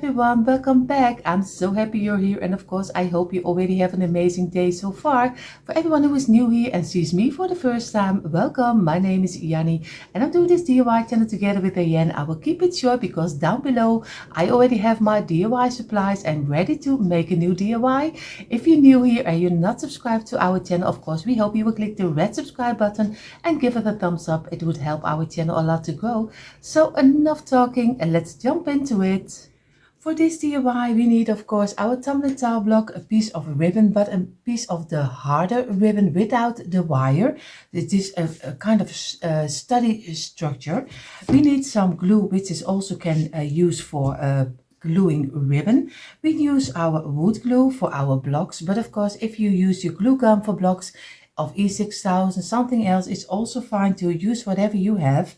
everyone, welcome back. I'm so happy you're here, and of course I hope you already have an amazing day so far. For everyone who is new here and sees me for the first time, welcome. My name is Janny and I'm doing this DIY channel together with Dyanne. I will keep it short because down below I already have my DIY supplies and ready to make a new DIY. If you're new here and you're not subscribed to our channel, of course we hope you will click the red subscribe button and give it a thumbs up. It would help our channel a lot to grow. So enough talking and let's jump into it. For this DIY we need of course our tumbling tile block, a piece of ribbon, but a piece of the harder ribbon without the wire. This is a kind of study structure. We need some glue, which is also can use for gluing ribbon. We use our wood glue for our blocks, but of course if you use your glue gun for blocks of E6000 something else, it's also fine to use whatever you have.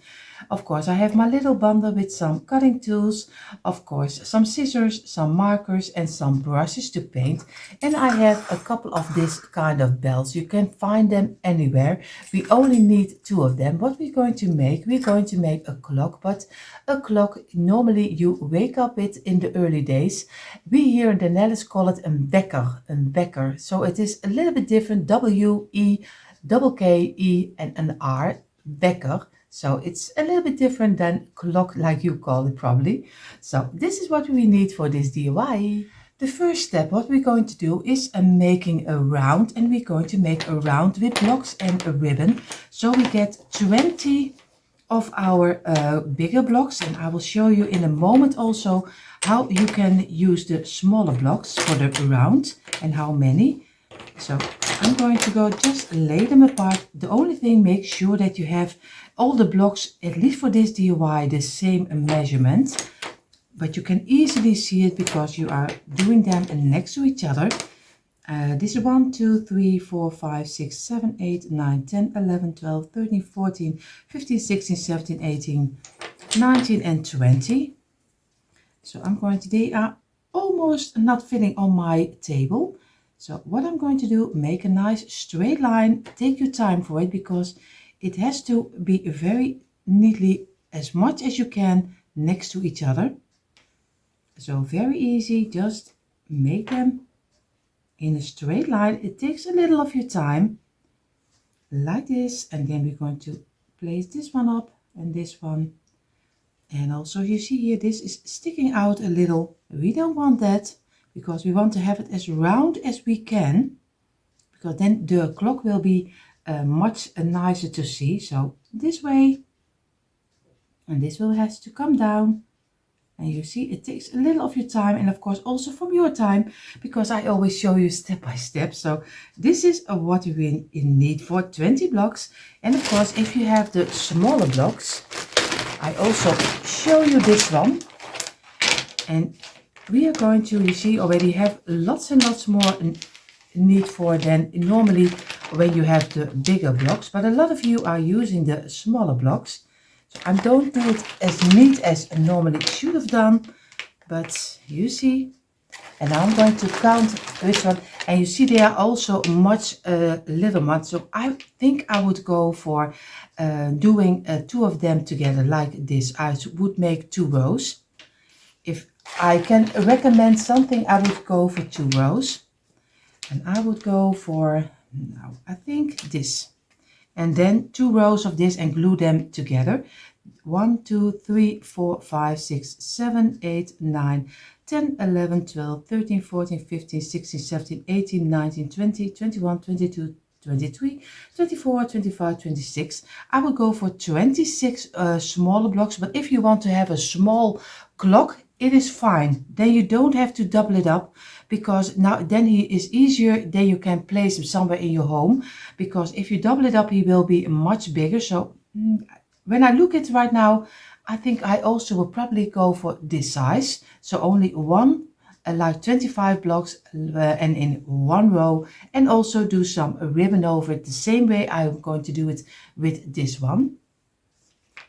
Of course I have my little bundle with some cutting tools, of course some scissors, some markers and some brushes to paint, and I have a couple of this kind of bells. You can find them anywhere. We only need 2 of them. What we're going to make, a clock, but a clock normally you wake up with in the early days. We here in the Netherlands call it een wekker. So it is a little bit different, W-E-K-K-E and an R, wekker. So it's a little bit different than clock like you call it probably. So this is what we need for this DIY. The first step, what we're going to do is making a round, and we're going to make a round with blocks and a ribbon. So we get 20 of our bigger blocks, and I will show you in a moment also how you can use the smaller blocks for the round and how many. So I'm going to go just lay them apart. The only thing, make sure that you have all the blocks, at least for this DIY, the same measurement. But you can easily see it because you are doing them next to each other. This is 1, 2, 3, 4, 5, 6, 7, 8, 9, 10, 11, 12, 13, 14, 15, 16, 17, 18, 19 and 20. So I'm going to, they are almost not fitting on my table. So what I'm going to do, make a nice straight line. Take your time for it because it has to be very neatly, as much as you can, next to each other. So very easy, just make them in a straight line. It takes a little of your time, like this. And then we're going to place this one up and this one. And also you see here, this is sticking out a little. We don't want that, because we want to have it as round as we can, because then the clock will be much nicer to see. So this way, and this will has to come down, and you see it takes a little of your time, and of course also from your time, because I always show you step by step. So this is what we need for 20 blocks. And of course if you have the smaller blocks, I also show you this one, and we are going to, you see, already have lots and lots more need for than normally when you have the bigger blocks. But a lot of you are using the smaller blocks. So I don't do it as neat as I normally should have done. But you see, and now I'm going to count which one. And you see they are also much little much. So I think I would go for doing 2 of them together like this. I would make 2 rows. If I can recommend something, I would go for 2 rows, and I would go for, now I think this, and then 2 rows of this and glue them together. 1, 2, 3, 4, 5, 6, 7, 8, 9, 10, 11, 12, 13, 14, 15, 16, 17, 18, 19, 20, 21, 22, 23, 24, 25, 26. I will go for 26 smaller blocks, but if you want to have a small clock, it is fine. Then you don't have to double it up, because now then he is easier. Then you can place him somewhere in your home, because if you double it up he will be much bigger. So when I look at it right now, I think I also will probably go for this size. So only one, like 25 blocks and in 1 row, and also do some ribbon over it the same way I'm going to do it with this one.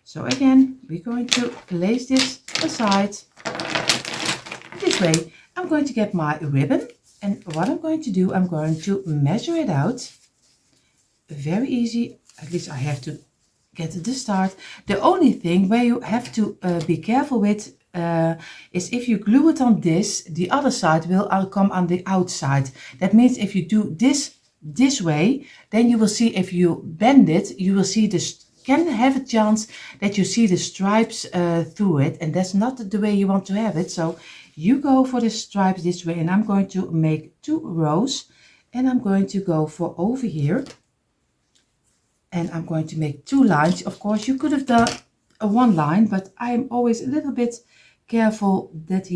So again, we're going to place this aside. This way I'm going to get my ribbon, and what I'm going to do, I'm going to measure it out. Very easy, at least I have to get the start. The only thing where you have to be careful with is if you glue it on this, the other side will come on the outside. That means if you do this way, then you will see, if you bend it, you will see this, can have a chance that you see the stripes through it, and that's not the way you want to have it. So you go for the stripes this way, and I'm going to make 2 rows, and I'm going to go for over here, and I'm going to make 2 lines. Of course, you could have done a 1 line, but I'm always a little bit careful that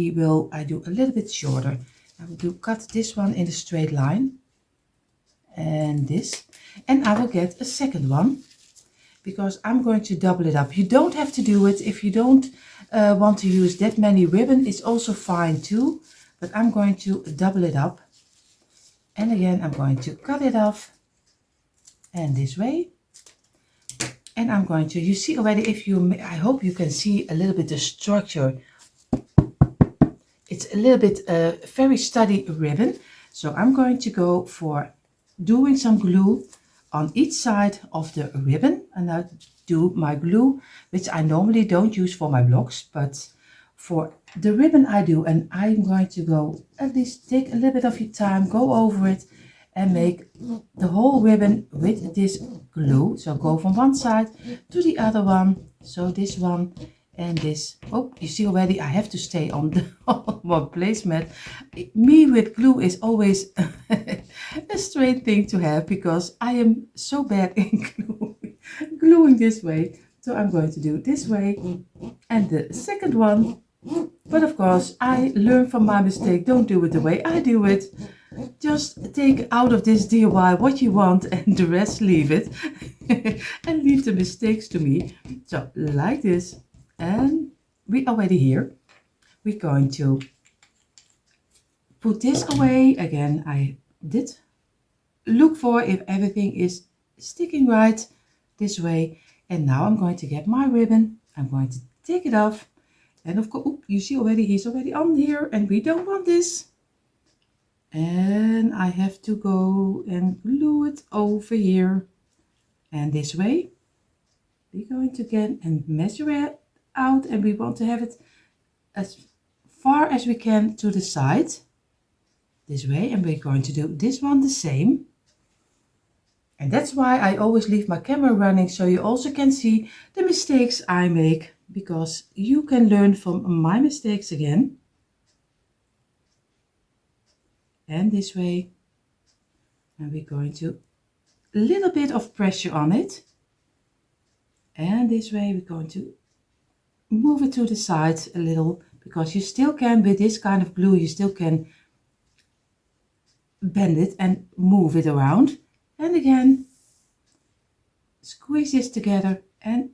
I do a little bit shorter. I will cut this one in a straight line, and this, and I will get a second one, because I'm going to double it up. You don't have to do it if you don't want to use that many ribbon. It's also fine too, but I'm going to double it up, and again I'm going to cut it off, and this way. And I'm going to, you see already, I hope you can see a little bit the structure. It's a little bit very sturdy ribbon. So I'm going to go for doing some glue on each side of the ribbon. And I do my glue, which I normally don't use for my blocks, but for the ribbon I do. And I'm going to go, at least take a little bit of your time, go over it, and make the whole ribbon with this glue. So go from one side to the other one. So this one and this. Oh, you see already I have to stay on the one placemat. Me with glue is always a strange thing to have, because I am so bad in gluing this way. So I'm going to do this way, and the second one. But of course I learn from my mistake. Don't do it the way I do it. Just take out of this DIY what you want, and the rest leave it. And leave the mistakes to me. So like this, and we already here. We're going to put this away. Again, I did look for if everything is sticking right this way. And now I'm going to get my ribbon. I'm going to take it off. And of course, you see already, he's already on here, and we don't want this. And I have to go and glue it over here, and this way. We're going to get and measure it out, and we want to have it as far as we can to the side, this way. And we're going to do this one the same. And that's why I always leave my camera running, so you also can see the mistakes I make, because you can learn from my mistakes again. And this way, and we're going to a little bit of pressure on it, and this way we're going to move it to the side a little, because you still can, with this kind of glue, you still can bend it and move it around. And again, squeeze this together and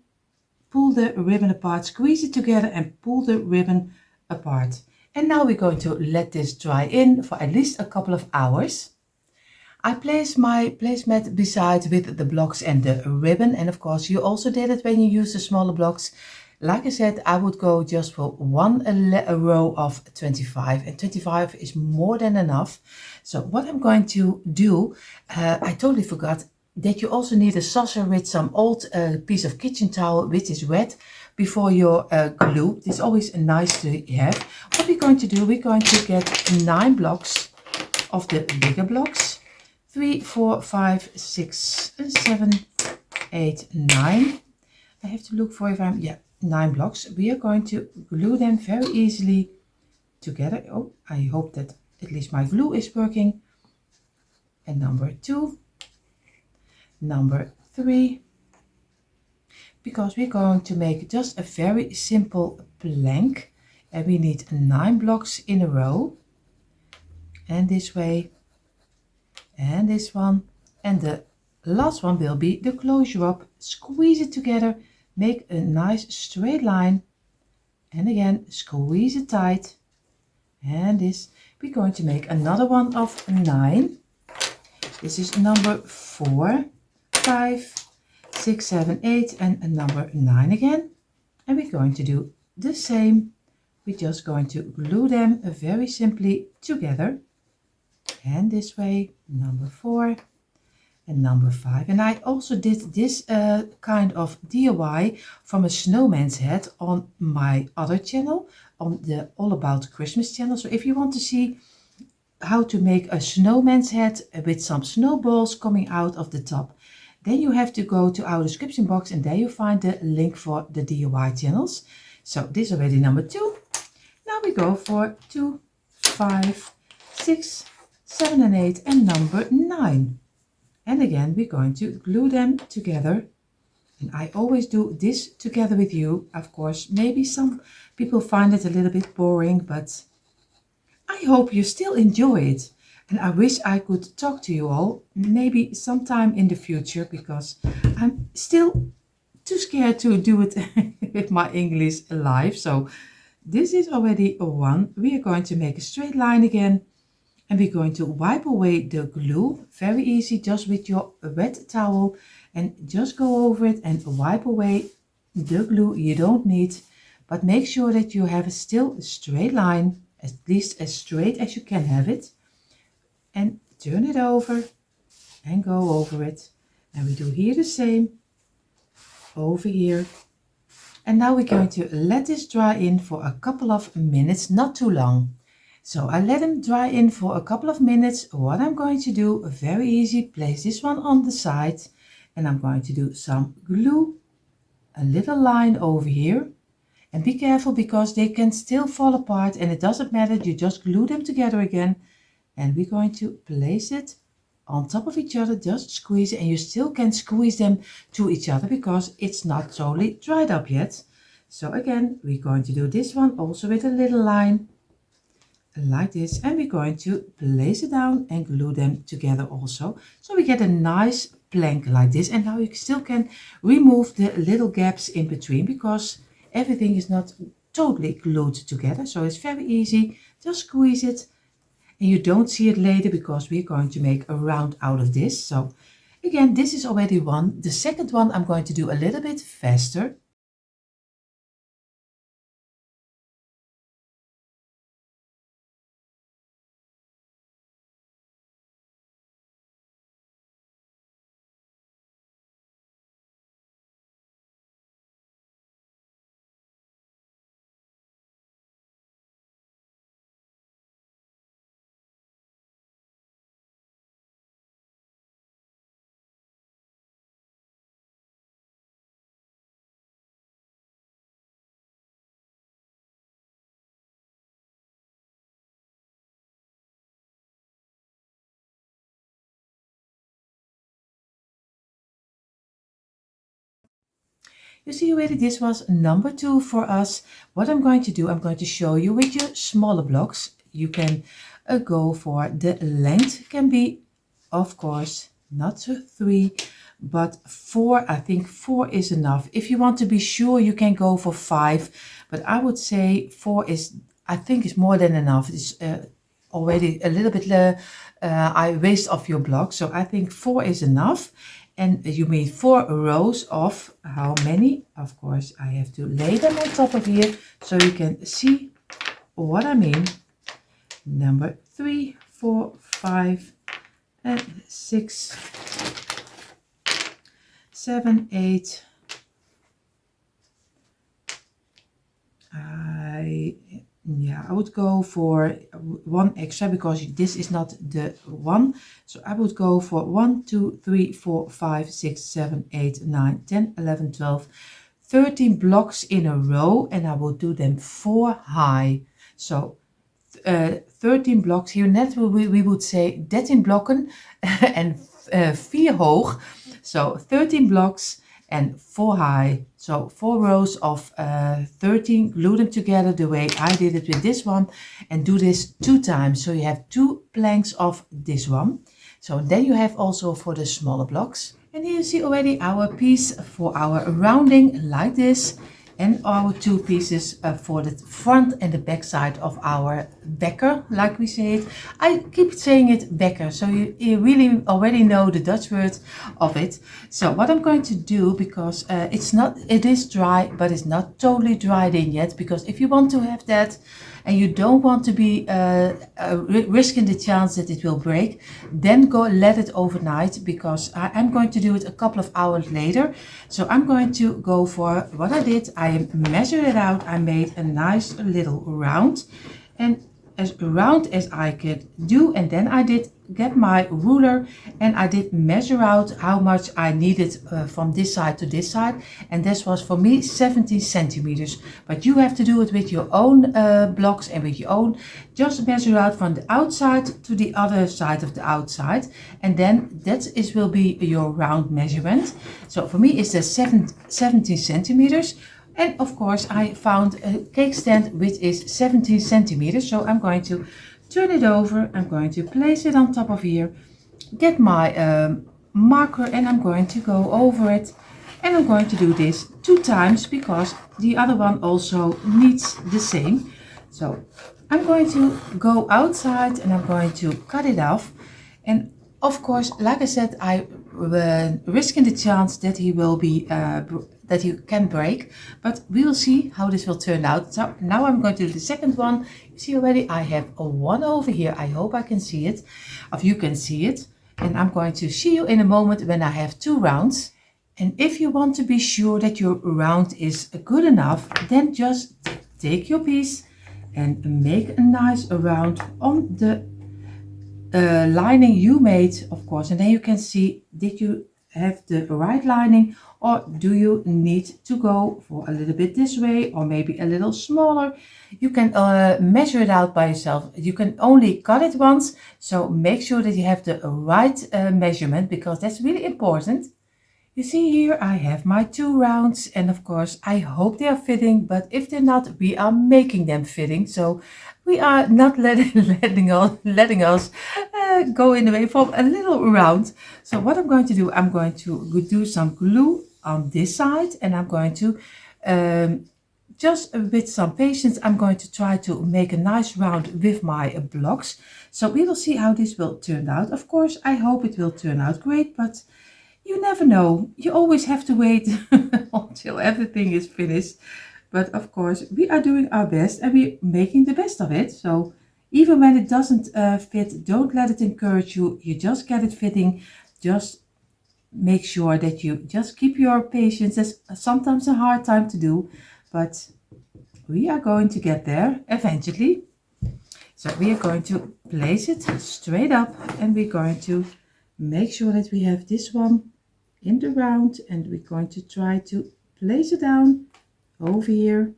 pull the ribbon apart, squeeze it together and pull the ribbon apart. And now we're going to let this dry in for at least a couple of hours. I placed my placemat beside with the blocks and the ribbon, and of course you also did it when you use the smaller blocks. Like I said, I would go just for a row of 25, and 25 is more than enough. So what I'm going to do, I totally forgot that you also need a saucer with some old piece of kitchen towel which is wet before your glue. It's always nice to have. What we're going to do, we're going to get 9 blocks of the bigger blocks. 3, 4, 5, 6, 7, 8, 9. I have to look for if I'm, yeah, 9 blocks. We are going to glue them very easily together. Oh, I hope that at least my glue is working. And number 2, number 3, because we're going to make just a very simple plank, and we need 9 blocks in a row, and this way, and this one, and the last one will be the closure up. Squeeze it together, make a nice straight line, and again squeeze it tight, and this we're going to make another one of 9. This is number 4, 5, 6, 7, 8, and number 9 again. And we're going to do the same. We're just going to glue them very simply together. And this way, number 4, and number 5. And I also did this kind of DIY from a snowman's hat on my other channel, on the All About Christmas channel. So if you want to see how to make a snowman's hat with some snowballs coming out of the top, then you have to go to our description box and there you find the link for the DIY channels. So this is already number 2. Now we go for 2, 5, 6, 7 and 8 and number 9. And again we're going to glue them together. And I always do this together with you. Of course, maybe some people find it a little bit boring, but I hope you still enjoy it. And I wish I could talk to you all, maybe sometime in the future, because I'm still too scared to do it with my English live. So this is already a 1. We are going to make a straight line again. And we're going to wipe away the glue. Very easy, just with your wet towel. And just go over it and wipe away the glue you don't need. But make sure that you have still a straight line, at least as straight as you can have it. And turn it over and go over it. And we do here the same over here. And now we're going to let this dry in for a couple of minutes, not too long. So I let them dry in for a couple of minutes. What I'm going to do, very easy, place this one on the side. And I'm going to do some glue, a little line over here. And be careful because they can still fall apart and it doesn't matter, you just glue them together again. And we're going to place it on top of each other, just squeeze it, and you still can squeeze them to each other because it's not totally dried up yet. So again, we're going to do this one also with a little line like this, and we're going to place it down and glue them together also. So we get a nice plank like this, and now you still can remove the little gaps in between because everything is not totally glued together. So it's very easy, just squeeze it. And you don't see it later because we're going to make a round out of this. So again, this is already 1. The second one I'm going to do a little bit faster. You see already this was number 2 for us. What I'm going to do, I'm going to show you with your smaller blocks. You can go for the length, can be, of course, not 3, but 4. I think 4 is enough. If you want to be sure, you can go for 5, but I would say 4 is, I think, is more than enough. It's already a little bit I waste of your block, so I think 4 is enough. And you mean 4 rows of how many? Of course, I have to lay them on top of here so you can see what I mean. Number 3, 4, 5, and 6, 7, 8. I would go for 1 extra because this is not the 1. So I would go for 1, 2, 3, 4, 5, 6, 7, 8, 9, 10, 11, 12, 13 blocks in a row, and I will do them 4 high. So 13 blocks here, net we would say 13 blokken en 4 hoog. So 13 blocks and 4 high. So 4 rows of 13, glue them together the way I did it with this one, and do this 2 times. So you have 2 planks of this one. So then you have also for the smaller blocks. And here you see already our piece for our rounding like this, and our 2 pieces for the front and the back side of our Decor, like we say it. I keep saying it Decor, so you really already know the Dutch word of it. So what I'm going to do, because it is dry, but it's not totally dried in yet, because if you want to have that and you don't want to be risking the chance that it will break, then go let it overnight, because I'm going to do it a couple of hours later. So I'm going to go for what I did. I measured it out. I made a nice little round, and as round as I could do, and then I did get my ruler and I did measure out how much I needed from this side to this side, and this was for me 17 centimeters. But you have to do it with your own blocks and with your own, just measure out from the outside to the other side of the outside, and then will be your round measurement. So for me it's the 17 centimeters. And of course I found a cake stand which is 17 centimeters. So I'm going to turn it over. I'm going to place it on top of here. Get my marker and I'm going to go over it. And I'm going to do this 2 times because the other one also needs the same. So I'm going to go outside and I'm going to cut it off. And of course, like I said, I risking the chance that he will be that you can break, but we will see how this will turn out. So now I'm going to do the second one. You see already I have a one over here. I hope I can see it, if you can see it. And I'm going to see you in a moment when I have 2 rounds. And if you want to be sure that your round is good enough, then just take your piece and make a nice round on the lining you made, of course. And then you can see, did you have the right lining, or do you need to go for a little bit this way or maybe a little smaller? You can measure it out by yourself. You can only cut it once, so make sure that you have the right measurement, because that's really important. You see here I have my 2 rounds, and of course I hope they are fitting, but if they're not, we are making them fitting. So we are not letting us go in the way from a little round. So what I'm going to do, I'm going to do some glue on this side, and I'm going to just with some patience, I'm going to try to make a nice round with my blocks. So we will see how this will turn out. Of course, I hope it will turn out great, but you never know. You always have to wait until everything is finished. But of course, we are doing our best and we're making the best of it. So even when it doesn't fit, don't let it encourage you. You just get it fitting. Just make sure that you just keep your patience. It's sometimes a hard time to do, but we are going to get there eventually. So we are going to place it straight up, and we're going to make sure that we have this one in the round, and we're going to try to place it down over here.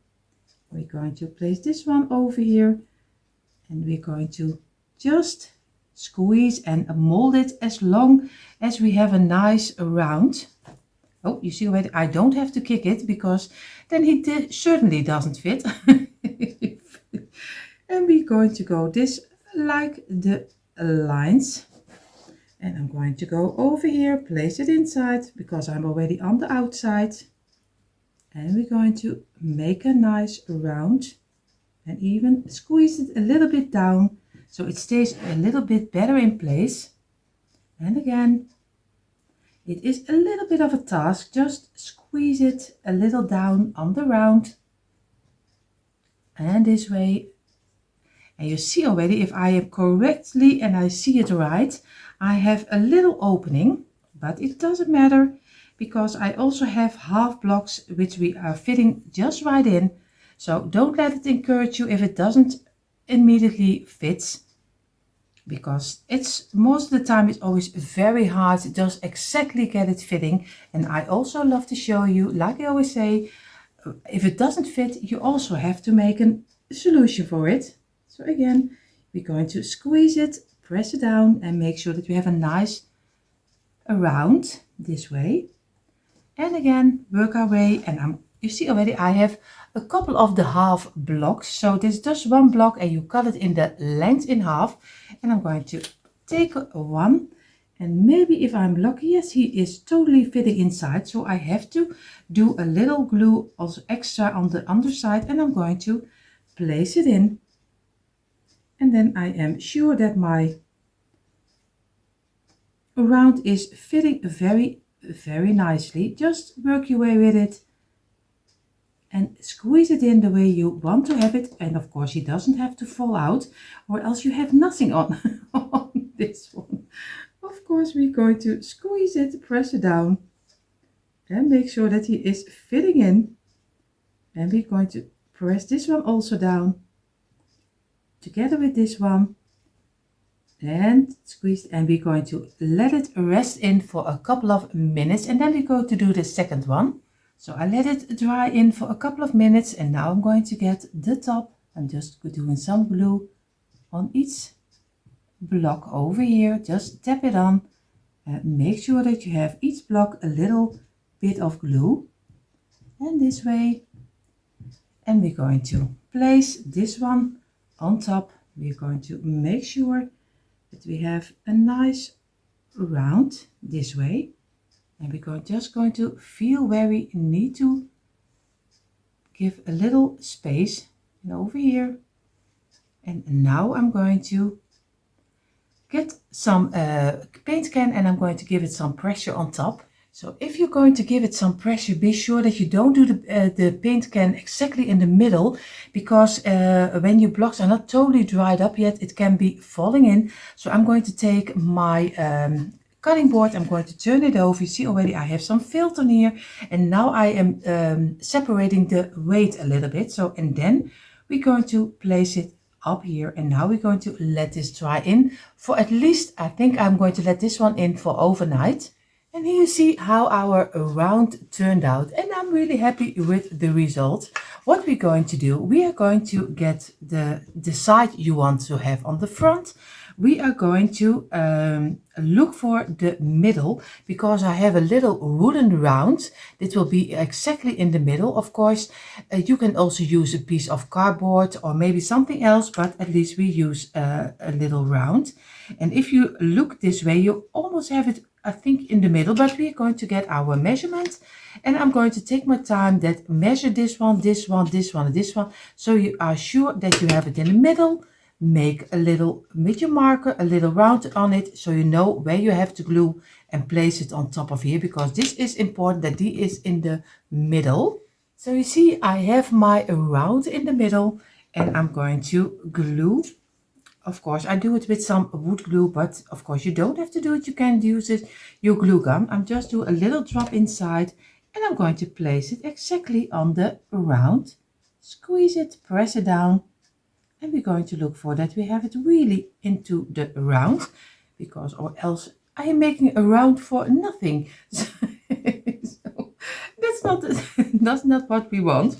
We're going to place this one over here, and we're going to just squeeze and mold it as long as we have a nice round. Oh, you see already I don't have to kick it, because then he certainly doesn't fit. And we're going to go this like the lines. And I'm going to go over here, place it inside, because I'm already on the outside. And we're going to make a nice round and even squeeze it a little bit down so it stays a little bit better in place. And again, it is a little bit of a task. Just squeeze it a little down on the round. And this way. And you see already, if I am correctly and I see it right, I have a little opening, but it doesn't matter, because I also have half blocks which we are fitting just right in. So don't let it encourage you if it doesn't immediately fit, because it's most of the time it's always very hard to just exactly get it fitting. And I also love to show you, like I always say, if it doesn't fit, you also have to make a solution for it. So again, we're going to squeeze it, press it down, and make sure that we have a nice round this way. And again, work our way. And you see already I have a couple of the half blocks. So this is just one block, and you cut it in the length in half. And I'm going to take one, and maybe if I'm lucky, yes, he is totally fitting inside. So I have to do a little glue also extra on the underside, and I'm going to place it in. And then I am sure that my round is fitting very nicely. Just work your way with it and squeeze it in the way you want to have it. And of course, it doesn't have to fall out, or else you have nothing on, on this one. Of course, we're going to squeeze it, press it down, and make sure that he is fitting in. And we're going to press this one also down together with this one and squeeze, and we're going to let it rest in for a couple of minutes, and then we go to do the second one. So I let it dry in for a couple of minutes, and now I'm going to get the top. I'm just doing some glue on each block over here. Just tap it on and make sure that you have each block a little bit of glue, and this way. And we're going to place this one on top. We're going to make sure that we have a nice round this way, and we're just going to feel where we need to give a little space, and over here. And now I'm going to get some paint can, and I'm going to give it some pressure on top. So if you're going to give it some pressure, be sure that you don't do the paint can exactly in the middle, because when your blocks are not totally dried up yet, it can be falling in. So I'm going to take my cutting board, I'm going to turn it over. You see already I have some felt on here, and now I am separating the weight a little bit. So, and then we're going to place it up here, and now we're going to let this dry in for at least, I think I'm going to let this one in for overnight. And here you see how our round turned out, and I'm really happy with the result. What we're going to do, we are going to get the side you want to have on the front. We are going to look for the middle, because I have a little wooden round that will be exactly in the middle. Of course, you can also use a piece of cardboard or maybe something else, but at least we use a little round. And if you look this way, you almost have it, I think, in the middle, but we're going to get our measurement, and I'm going to take my time that measure this one, this one, this one, and this one, so you are sure that you have it in the middle. Make a little, with your marker, a little round on it, so you know where you have to glue and place it on top of here, because this is important that this is in the middle. So you see I have my round in the middle, and I'm going to glue. Of course, I do it with some wood glue, but of course you don't have to do it. You can use it, your glue gun. I'm just do a little drop inside, and I'm going to place it exactly on the round. Squeeze it, press it down, and we're going to look for that we have it really into the round, because or else I am making a round for nothing. So that's not what we want.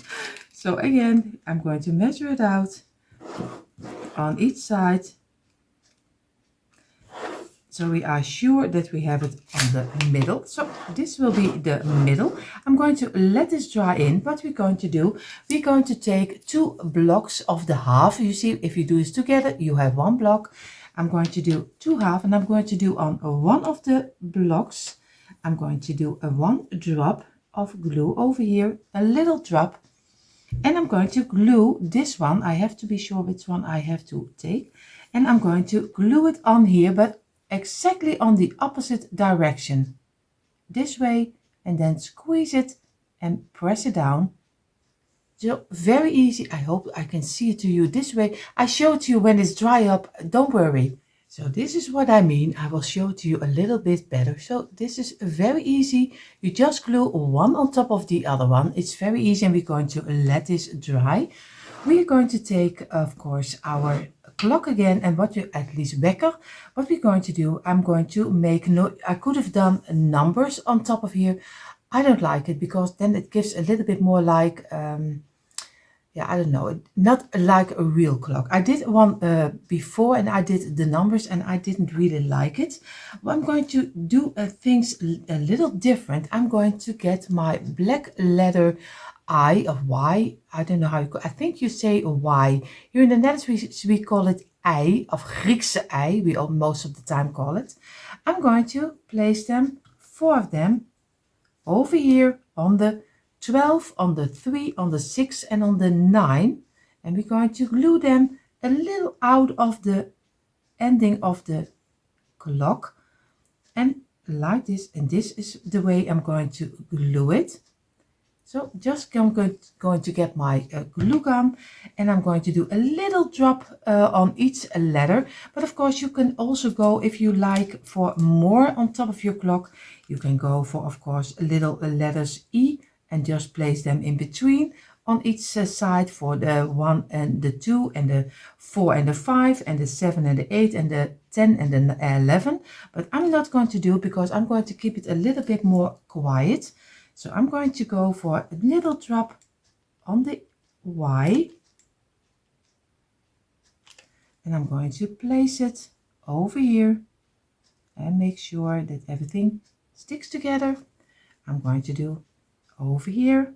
So again, I'm going to measure it out on each side, so we are sure that we have it on the middle. So this will be the middle. I'm going to let this dry in. What we're going to do, we're going to take 2 blocks of the half. You see, if you do this together, you have 1 block. I'm going to do 2 half, and I'm going to do on one of the blocks, I'm going to do a 1 drop of glue over here, a little drop. And I'm going to glue this one. I have to be sure which one I have to take. And I'm going to glue it on here, but exactly on the opposite direction. This way, and then squeeze it and press it down. So very easy. I hope I can see it to you this way. I show it to you when it's dry up. Don't worry. So this is what I mean. I will show it to you a little bit better. So this is very easy. You just glue one on top of the other one. It's very easy, and we're going to let this dry. We are going to take, of course, our clock again, and what you at least wekker. What we're going to do, I'm going to make I could have done numbers on top of here. I don't like it, because then it gives a little bit more like yeah, I don't know, not like a real clock. I did one before, and I did the numbers, and I didn't really like it. Well, I'm going to do things a little different. I'm going to get my black letter I of Y. I don't know how you call it. I think you say a Y. Here in the Netherlands we call it I, of Griekse I, we all most of the time call it. I'm going to place them, 4 of them, over here on the 12, on the 3, on the 6, and on the 9, and we're going to glue them a little out of the ending of the clock, and like this, and this is the way I'm going to glue it. So just I'm going to get my glue gun, and I'm going to do a little drop on each letter. But of course you can also go, if you like, for more on top of your clock, you can go for, of course, little letters E and just place them in between on each side for the 1 and the 2 and the 4 and the 5 and the 7 and the 8 and the 10 and the 11. But I'm not going to do it because I'm going to keep it a little bit more quiet. So I'm going to go for a little drop on the Y, and I'm going to place it over here and make sure that everything sticks together. I'm going to do over here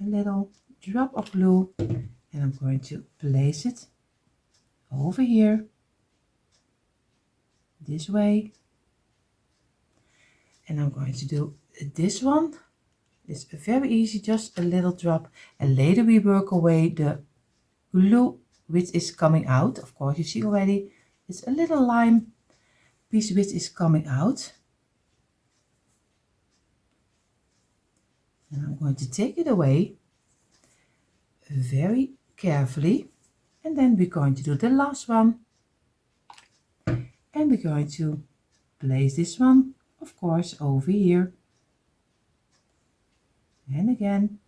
a little drop of glue, and I'm going to place it over here this way, and I'm going to do this one. It's very easy, just a little drop, and later we work away the glue which is coming out. Of course you see already it's a little lime piece which is coming out, and I'm going to take it away very carefully, and then we're going to do the last one, and we're going to place this one, of course, over here. And again,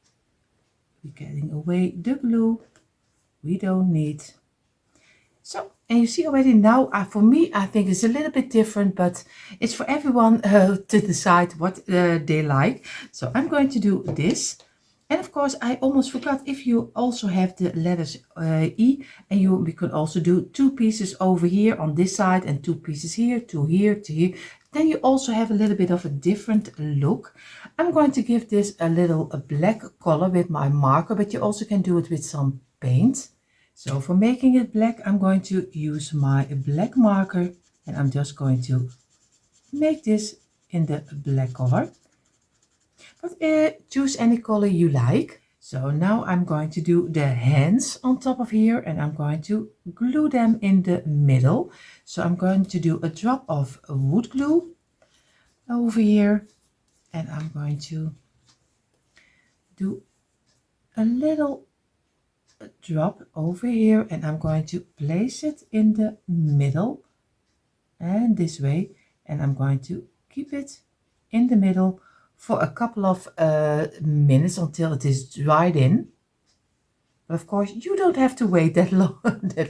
we're getting away the glue we don't need. So, and you see already now, for me, I think it's a little bit different, but it's for everyone to decide what they like. So I'm going to do this. And of course, I almost forgot, if you also have the letters E, and we could also do 2 pieces over here on this side and 2 pieces here, 2 here, 2 here. Then you also have a little bit of a different look. I'm going to give this a little black color with my marker, but you also can do it with some paint. So for making it black, I'm going to use my black marker, and I'm just going to make this in the black color. But choose any color you like. So now I'm going to do the hands on top of here, and I'm going to glue them in the middle. So I'm going to do a drop of wood glue over here, and I'm going to do a little drop over here, and I'm going to place it in the middle and this way, and I'm going to keep it in the middle for a couple of minutes until it is dried in. But of course you don't have to wait that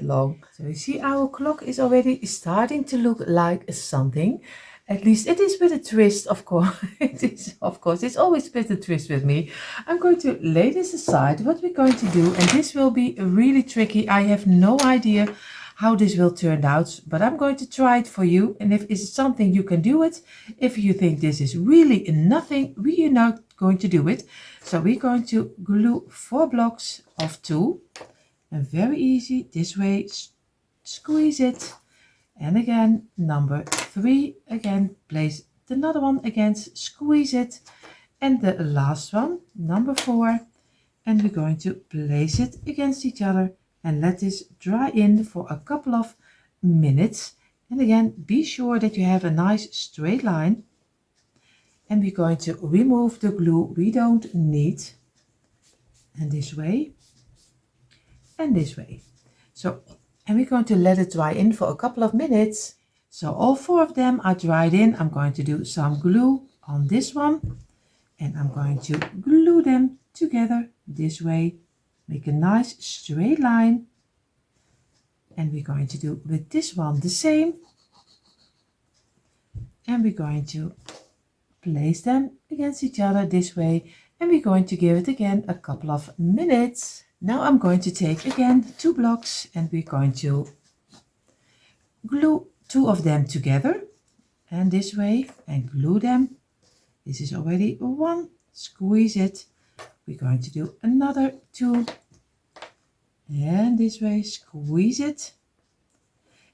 long. So you see our clock is already starting to look like something. At least it is with a twist, of course. It is, of course, it's always with a twist with me. I'm going to lay this aside, what we're going to do, and this will be really tricky. I have no idea how this will turn out, but I'm going to try it for you, and if it's something you can do it. If you think this is really nothing, we are not going to do it. So we're going to glue 4 blocks of 2, and very easy this way, squeeze it, and again number 3, again place another one against, squeeze it, and the last one, number 4, and we're going to place it against each other and let this dry in for a couple of minutes. And again, be sure that you have a nice straight line, and we're going to remove the glue we don't need, and this way and this way. So, and we're going to let it dry in for a couple of minutes. So all 4 of them are dried in. I'm going to do some glue on this one, and I'm going to glue them together this way. Make a nice straight line, and we're going to do with this one the same, and we're going to place them against each other this way, and we're going to give it again a couple of minutes. Now I'm going to take again 2 blocks, and we're going to glue 2 of them together and this way, and glue them. This is already 1, squeeze it. We're going to do another 2, and this way, squeeze it,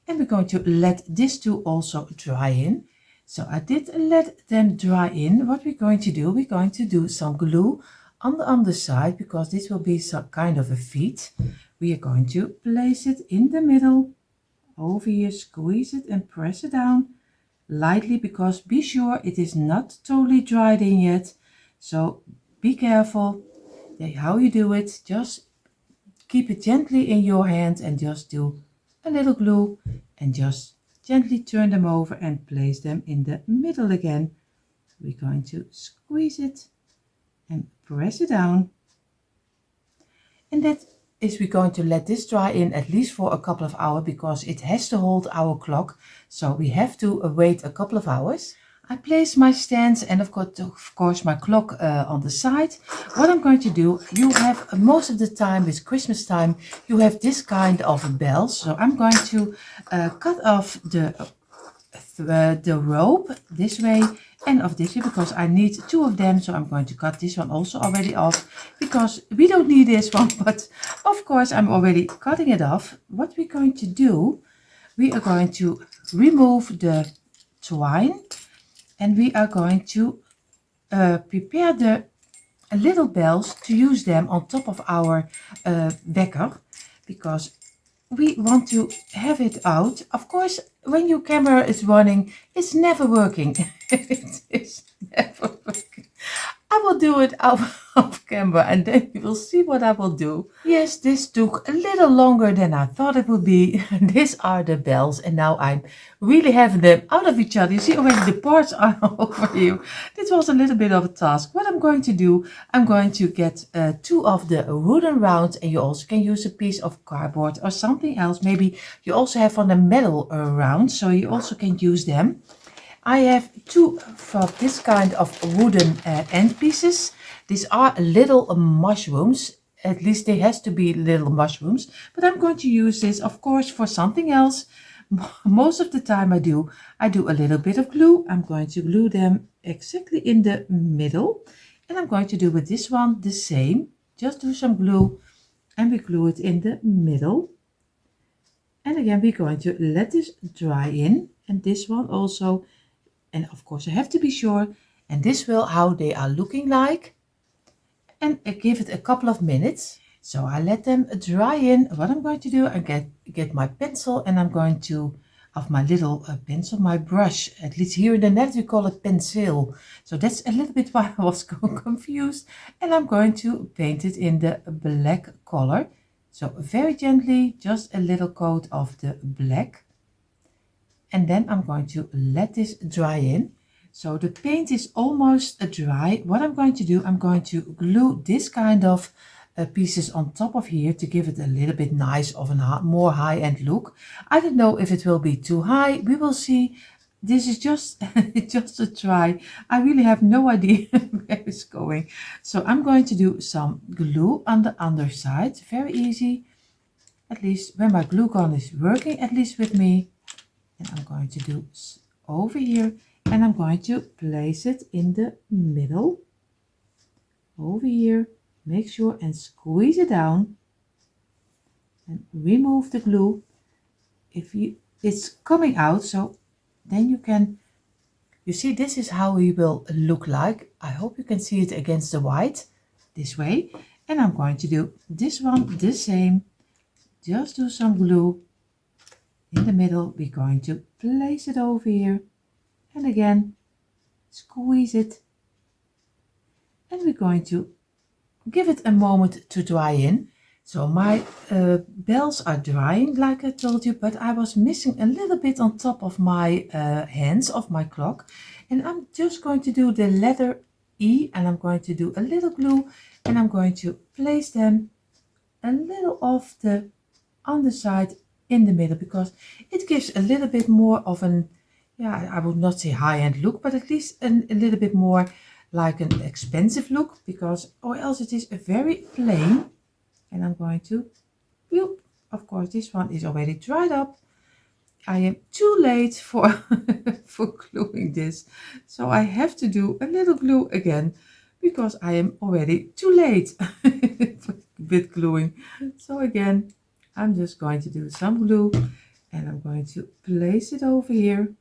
and we're going to let this 2 also dry in. So I did let them dry in. What we're going to do some glue on the underside, because this will be some kind of a feet, we are going to place it in the middle. Over here, squeeze it and press it down lightly, because be sure it is not totally dried in yet. So be careful how you do it. Just keep it gently in your hand and just do a little glue and just gently turn them over and place them in the middle again. We're going to squeeze it and press it down. And that is, we're going to let this dry in at least for a couple of hours, because it has to hold our clock. So we have to wait a couple of hours. I place my stands and of course my clock on the side. What I'm going to do, you have most of the time with Christmas time, you have this kind of bells. So I'm going to cut off the rope this way and of this way, because I need two of them. So I'm going to cut this one also already off, because we don't need this one, but of course I'm already cutting it off. What we're going to do, we are going to remove the twine, and we are going to prepare the little bells to use them on top of our Decor, because we want to have it out. Of course, when your camera is running, it's never working. It is never working. I will do it off camera, and then you will see what I will do. Yes, this took a little longer than I thought it would be. These are the bells, and now I'm really having them out of each other. You see already the parts are over here. This was a little bit of a task. What I'm going to do, I'm going to get two of the wooden rounds, and you also can use a piece of cardboard or something else. Maybe you also have on the metal rounds, so you also can use them. I have two for this kind of wooden end pieces. These are little mushrooms. At least they has to be little mushrooms. But I'm going to use this, of course, for something else. Most of the time I do a little bit of glue. I'm going to glue them exactly in the middle. And I'm going to do with this one the same. Just do some glue and we glue it in the middle. And again, we're going to let this dry in. And this one also. And of course I have to be sure, and this will how they are looking like, and I give it a couple of minutes. So I let them dry in. What I'm going to do, I get my pencil, and I'm going to, of my little pencil, my brush, at least here in the net we call it pencil. So that's a little bit why I was confused. And I'm going to paint it in the black color. So very gently, just a little coat of the black. And then I'm going to let this dry in. So the paint is almost dry. What I'm going to do, I'm going to glue this kind of pieces on top of here to give it a little bit nice of a more high-end look. I don't know if it will be too high. We will see. This is just a try. I really have no idea where it's going. So I'm going to do some glue on the underside. Very easy. At least when my glue gun is working, at least with me. And I'm going to do over here, and I'm going to place it in the middle over here. Make sure and squeeze it down and remove the glue. It's coming out, so then you see this is how it will look like. I hope you can see it against the white this way. And I'm going to do this one the same. Just do some glue. In the middle, we're going to place it over here, and again squeeze it, and we're going to give it a moment to dry in. So my bells are drying like I told you, but I was missing a little bit on top of my hands of my clock, and I'm just going to do the letter E, and I'm going to do a little glue, and I'm going to place them a little off the underside in the middle, because it gives a little bit more of an, yeah, I would not say high-end look, but at least a little bit more like an expensive look, because or else it is very plain. And I'm going to, whoop, of course this one is already dried up. I am too late for for gluing this, so I have to do a little glue again, because I am already too late with gluing. So again, I'm just going to do some glue, and I'm going to place it over here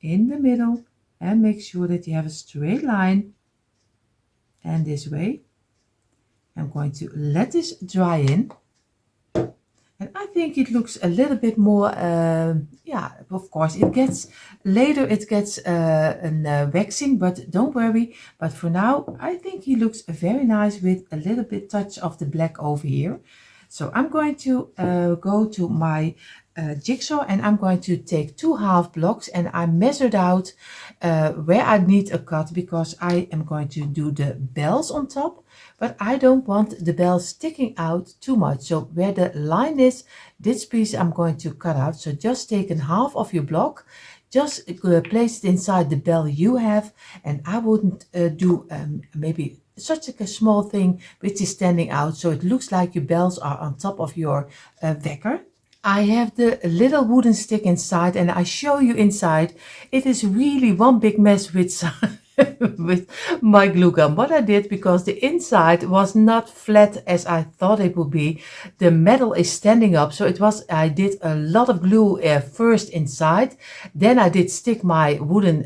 in the middle, and make sure that you have a straight line, and this way. I'm going to let this dry in. And I think it looks a little bit more, yeah, of course, it gets, later it gets waxing, but don't worry. But for now, I think he looks very nice with a little bit touch of the black over here. So I'm going to go to my jigsaw, and I'm going to take 2 half blocks, and I measured out where I need a cut, because I am going to do the bells on top, but I don't want the bells sticking out too much. So where the line is, this piece I'm going to cut out. So just take a half of your block, just place it inside the bell you have, and I wouldn't do maybe such a small thing which is standing out, so it looks like your bells are on top of your wekker. I have the little wooden stick inside, and I show you inside. It is really one big mess with with my glue gun. What I did, because the inside was not flat as I thought it would be, the metal is standing up, so it was, I did a lot of glue first inside, then I did stick my wooden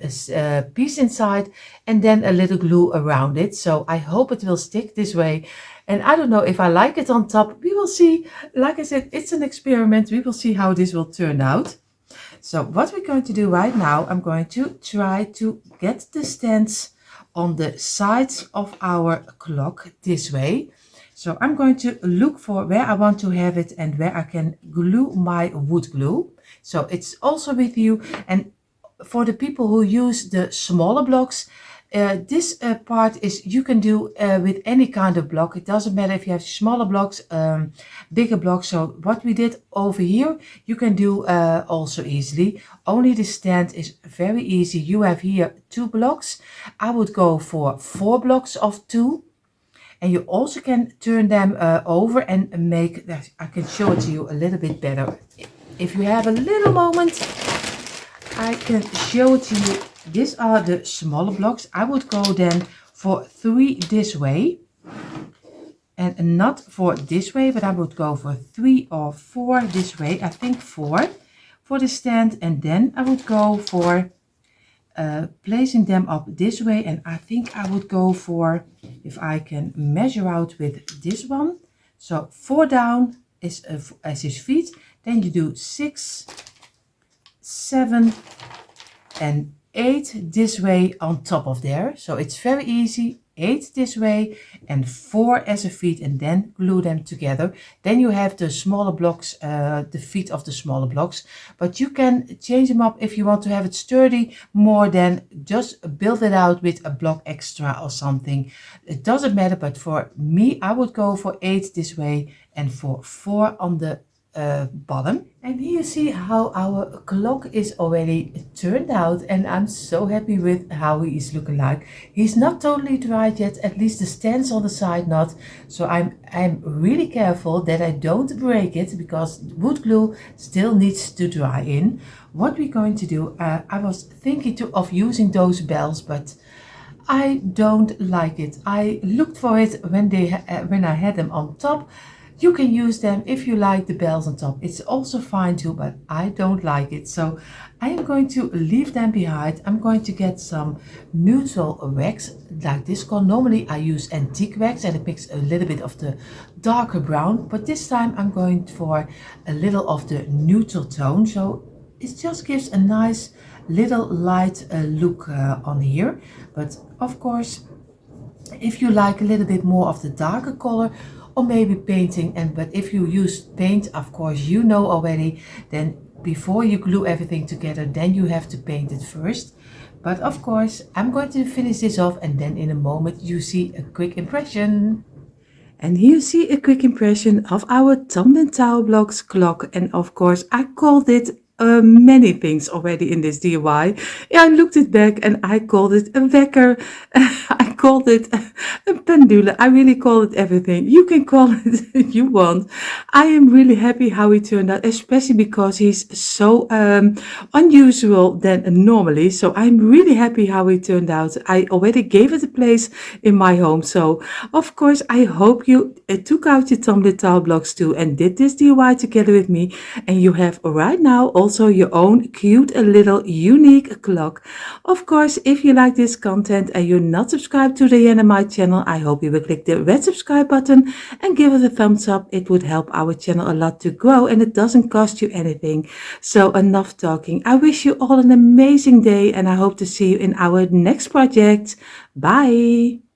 piece inside, and then a little glue around it. So I hope it will stick this way. And I don't know if I like it on top. We will see. Like I said, it's an experiment. We will see how this will turn out. So what we're going to do right now, I'm going to try to get the stands on the sides of our clock this way. So I'm going to look for where I want to have it and where I can glue my wood glue. So it's also with you. And for the people who use the smaller blocks, this part is, you can do with any kind of block. It doesn't matter if you have smaller blocks, bigger blocks. So what we did over here, you can do also easily. Only the stand is very easy. You have here 2 blocks. I would go for 4 blocks of 2. And you also can turn them over and make that. I can show it to you a little bit better. If you have a little moment, I can show it to you. These are the smaller blocks. I would go then for 3 this way, and not for this way, but I would go for 3 or 4 this way. I think 4 for the stand, and then I would go for placing them up this way, and I think I would go for, if I can measure out with this one, so 4 down is as his feet, then you do 6, 7 and 8 this way on top of there. So it's very easy. 8 this way and 4 as a feet, and then glue them together. Then you have the smaller blocks, the feet of the smaller blocks, but you can change them up if you want to have it sturdy more, than just build it out with a block extra or something. It doesn't matter, but for me, I would go for 8 this way and for 4 on the bottom. And here you see how our clock is already turned out, and I'm so happy with how he is looking like. He's not totally dried yet, at least the stands on the side not. So I'm really careful that I don't break it, because wood glue still needs to dry in. What we're going to do, I was thinking of using those bells, but I don't like it. I looked for it when I had them on top. You can use them if you like the bells on top. It's also fine too, but I don't like it. So I am going to leave them behind. I'm going to get some neutral wax like this color. Normally I use antique wax, and it makes a little bit of the darker brown. But this time I'm going for a little of the neutral tone. So it just gives a nice little light look on here. But of course, if you like a little bit more of the darker color, or maybe painting, but if you use paint, of course you know already, then before you glue everything together, then you have to paint it first. But of course I'm going to finish this off, and then in a moment you see a quick impression. And here you see a quick impression of our tumbling tower blocks clock. And of course I called it many things already in this DIY. Yeah, I looked it back and I called it a wekker. I called it a pendule. I really called it everything. You can call it if you want. I am really happy how he turned out, especially because he's so unusual than normally. So I'm really happy how he turned out. I already gave it a place in my home. So of course I hope you took out your tumbling tower blocks too and did this DIY together with me. And you have right now also also your own cute little unique clock. Of course, if you like this content and you're not subscribed to the Janny and Dyanne channel, I hope you will click the red subscribe button and give it a thumbs up. It would help our channel a lot to grow and it doesn't cost you anything. So enough talking. I wish you all an amazing day and I hope to see you in our next project. Bye!